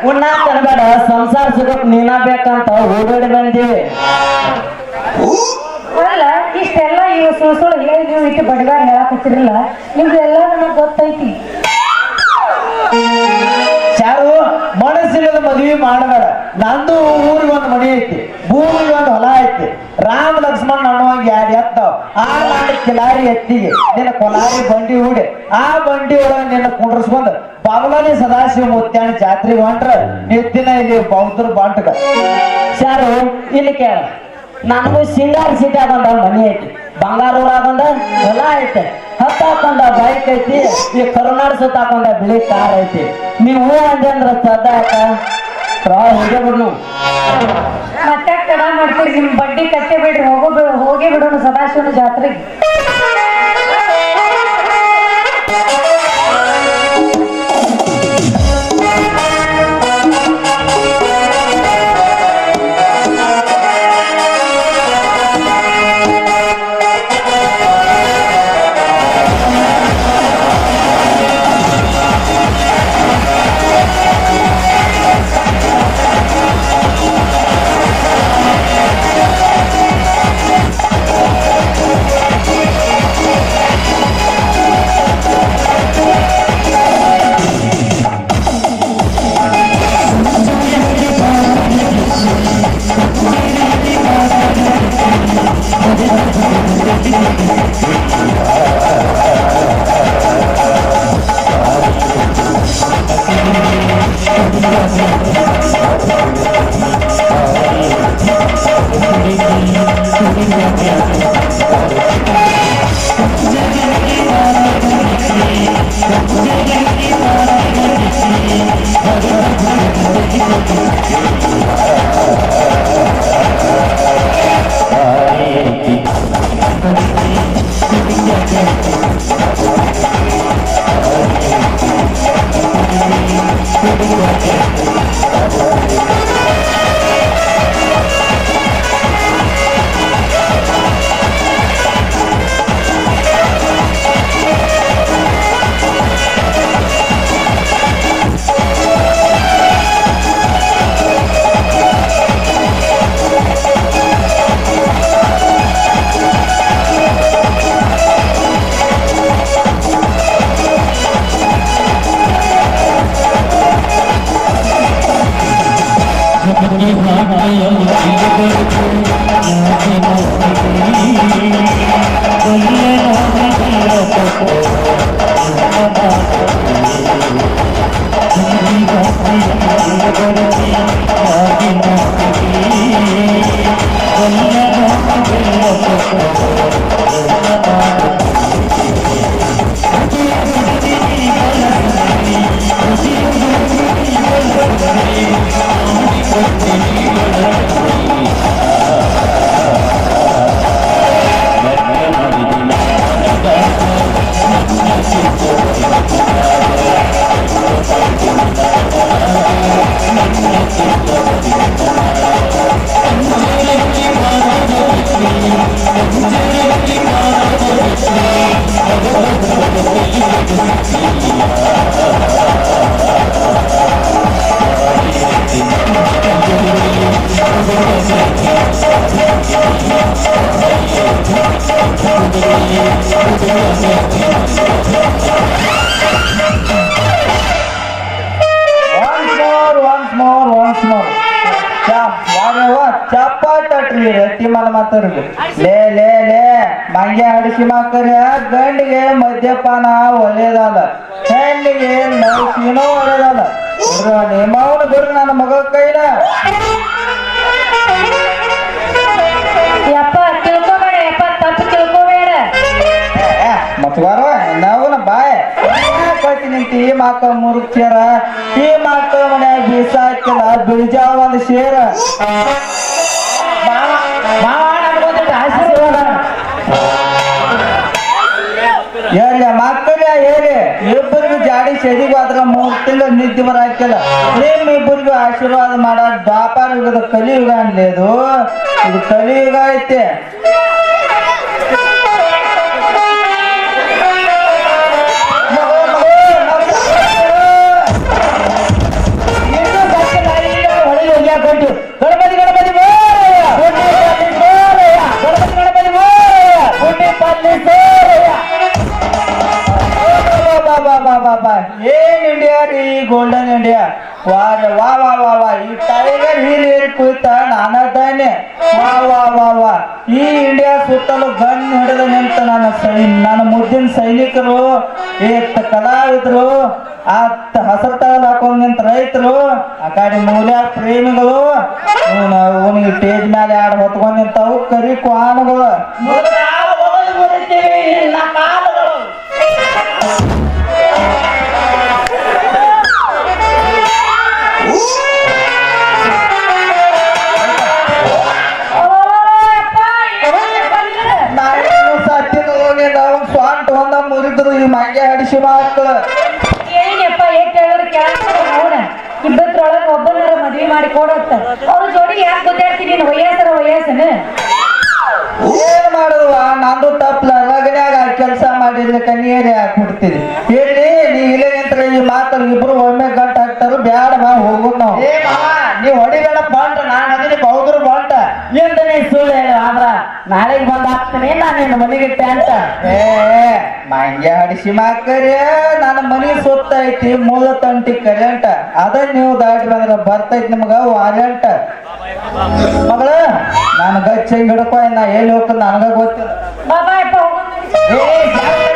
ಉಣ್ಣಾಕ ಅನ್ಬೇಡ ಸಂಸಾರ ಸುಖಕ್ ನೀನ ಬೇಕಂತ ಓಡಾಡಿ ಬಂದೀವಿ. ಅಲ್ಲ ಇಷ್ಟೆಲ್ಲ ಇವ್ ಸುಳ್ಳು ಹೇಳಿ ನೀವು ಇಟ್ಟು ಬಡಗಾರ ಹೇಳಕ್ ಹಚ್ಚಿರಲ್ಲ, ನಿಮ್ದೆಲ್ಲ ನನಗ್ ಗೊತ್ತೈತಿ. ಚಾರು ಮನಸ್ಸಿಲ್ಲದ ಮದುವೆ ಮಾಡಬೇಡ. ನಂದು ಊರಿಗೆ ಒಂದು ಮನೆ ಐತಿ, ಭೂಮಿಗೆ ಒಂದು ಹೊಲ ಐತಿ. ರಾಮ ಲಕ್ಷ್ಮಣ್ ಅನ್ನುವಂಗ ಯಾರು ಎತ್ತಾವ ಆ ಮಾಡಿ ಕಿಲಾರಿ ಎತ್ತಿಗೆ ನಿನ್ನ ಕೊಲಾರಿ ಬಂಡಿ ಹೂಡಿ ಆ ಬಂಡಿ ಒಳಗೆ ನಿನ್ನ ಕುಂಡ್ರಸ್ಕೊಂಡ್ ಬಾಬಲಾನಿ ಸದಾಶಿವ ಮುತ್ಯಾನ ಜಾತ್ರೆಗೆ ಹೊಂಟ್ರ ಎತ್ತಿನ ಇಲ್ಲಿ ಬೌದ್ಧರ ಬಾಂಟಗ. ಚಾರು ಇಲ್ಲಿ ಕೇಳ, ನನಗೂ ಸಿಂಗಾರ ಸಿಟಿ ಆಗೊಂಡ ಮನೆ ಐತಿ, ಬಂಗಾರ ಊರಾಗೊಂಡ ಹೊಲ ಐತೆ, ಹತ್ತ ಹಾಕೊಂಡ ಬೈಕ್ ಐತಿ, ಈ ಕರುನಾಡು ಸುತ್ತ ಹಾಕೊಂಡ ಬಿಳಿ ಕಾರ್ ಐತಿ. ನೀವು ಅಂದೆ ಅಂದ್ರ ಸದ್ದ ಹೋಗೇ ಬಿಡ್ನು. ಮತ್ತೆ ತಡ ಮಾಡ್ತೀರಿ, ನಿಮ್ ಬಡ್ಡಿ ಕಟ್ಟೆ ಬಿಡ್ರಿ, ಹೋಗಿ ಬಿಡೋಣ ಸದಾಶಿವನ ಜಾತ್ರೆಗೆ. ಚಪ್ಪಾಟ್ರಿ ರಟ್ಟಿ ಮಲ ಮಾತಾಡ್ರಿ. ಲೇ ಲೇ ಲೇ ಮಂಗೆ ಹಡಿಸಿ ಮಕ್ಕಳ ಗಂಡಿಗೆ ಮದ್ಯಪಾನ ಒಳ್ಳೇದಲ್ಲ, ಹೆಣ್ಣಿಗೆ ನೌಸಿನೋ ಒಳ್ಳೇದಲ್ಲ. ನಿಮ್ಮವನು ಬಿಡ್ರಿ ನನ್ನ ಮಗ ಕೈಲ. ಯಪ್ಪ ತಿಳ್ಕೊಬೇಡ, ಯಪ್ಪ ತಪ್ಪು ತಿಳ್ಕೊಬೇಡ. ಮತ್ವಾರ ನಾವುನ ಬಾಯ್ ಕಟ್ಟಿ ನಿಂತು ಈ ಮಕ್ಕಳ ಮುರುಕ್ಸ್ಯಾರ, ಈ ಮಕ್ಕಳ ಮನ್ಯಾಗ ಬೀಸ ಹಾಕಿಲ್ಲ ಬಿಳಿಜಾವ ಒಂದು ಶೇರ. ಹೇಳಿ ಮಕ್ಕಳ ಹೇಳಿ, ಇಬ್ಬರಿಗೂ ಜಾಡಿ ಸೆದಿಗೂ ಅದ್ರ 3 ತಿಂಗಳು ನಿದ್ದೆ ಬರ ಹಾಕಿಲ್ಲ. ನಿಮ್ಮಿಬ್ಬರಿಗೂ ಆಶೀರ್ವಾದ ಮಾಡ ದ್ವಾಪಾರ ಯುಗದ ಕಲಿಯುಗ ಅನ್ಲೇದು, ಇದು ಕಲಿಯುಗ ಐತೆ. ಇನ್ನು ಬಾ ಏನ್ ಇಂಡಿಯಾ ರೀ ಗೋಲ್ಡನ್ ಇಂಡಿಯಾ ವಾ ವಾ ವಾ ವಾ ವಾ ಈ ಟೈಗರ್ ಹೀಲ್ ಏರಿ ಕುಯ್ತ ನಾನದ್ದಾನೆ ವಾ ವಾ ವಾ ವಾ ಈ ಇಂಡಿಯಾ ಸುತ್ತಲೂ ಗನ್ ಹಿಡಿದ ನಿಂತ ನನ್ನ ಮುದ್ದಿನ ಸೈನಿಕರು ಏತ್ ಕಲಾವಿದ್ರು ಹಸರು ತಗಲ್ ಹಾಕೊಂಡ್ ನಿಂತ ರೈತರು ಆ ಕಡೆ ಮೂಲ್ಯ ಪ್ರೇಮಿಗಳು ಅವನಿಗೆ ಸ್ಟೇಜ್ ಮೇಲೆ ಆಡ್ ಹೊತ್ಕೊಂಡ್ ನಿಂತಾವು ಕರಿ ಕ್ವಾನ್ಗಳು ಸ್ವಾಂಟ್ ಒಂದ ಮುರಿದ್ರು ಈ ಮಂಗೆ ಹಡಿಸಿ ಮಕ್ಕಳು ಏನಪ್ಪ ಏಟ್ ಹೇಳಿದ್ರು ಕೇಳ ಇಬ್ಬತ್ರೊಳಗೆ ಒಬ್ಬನಾರ ಮದ್ವಿ ಮಾಡಿ ಕೊಡತ್ತ ಅವ್ರ ಜೋಡಿ ಯಾಕೆ ಗೊತ್ತಾಡ್ತೀನಿ ನೀನು ವಯಸ್ಸನ ಏನ್ ಮಾಡುವ ನಂದು ತಪ್ಪಲ ರಗಡ್ಯಾಗ ಕೆಲಸ ಮಾಡಿದ್ರೆ ಕನಿಯರಿ ಹಾಕ್ಬಿಡ್ತೀರಿ ಹೇಳಿ ನೀ ಇಲ್ಲೇ ನಿಂತ್ರ ಈ ಮಾತಲ್ಲಿ ಇಬ್ರು ಒಮ್ಮೆ ಗಂಟ ಹಾಕ್ತಾರ ಬ್ಯಾಡ ಬಾ ಹೋಗುದ್ ನಾವು ನೀವ್ ಹೊಡಿಬೇಡ ಬಂಟ ನಾನು ಅದೀನಿ ಬೌದ್ರು ಬಂಟ ಎಂತ ನೀ ಸುಳ್ಳು ಹೇಳು ಆದ್ರ ನಾಳೆಗೆ ಬಂದ್ ಹಾಕ್ತೀನಿ ನಾನು ನಿನ್ನ ಮನೆಗೆ ಅಂತ ಮಂಗೆ ಹಡಿಸಿ ಮಾಕರಿ ನನ್ನ ಮನಿ ಸುತ್ತ ಐತಿ ಮೂಲ ತಂಟಿ ಕರೆಂಟ್ ಅದ ನೀವು ದಾಟಿ ಬಂದ್ರ ಬರ್ತೈತಿ ನಿಮ್ಗ ವಾರೆಂಟ್ ಮಗಳ ನಾನು ಗಚ್ಚ ಹಿಡ್ಕೊ ನಾ ಎಲ್ಲಿ ಹೋಗ್ತದ ನನಗ ಗೊತ್ತಿಲ್ಲ ಬಾಬಾ ಅಪ್ಪ ಹೋಗೋಣ ಏ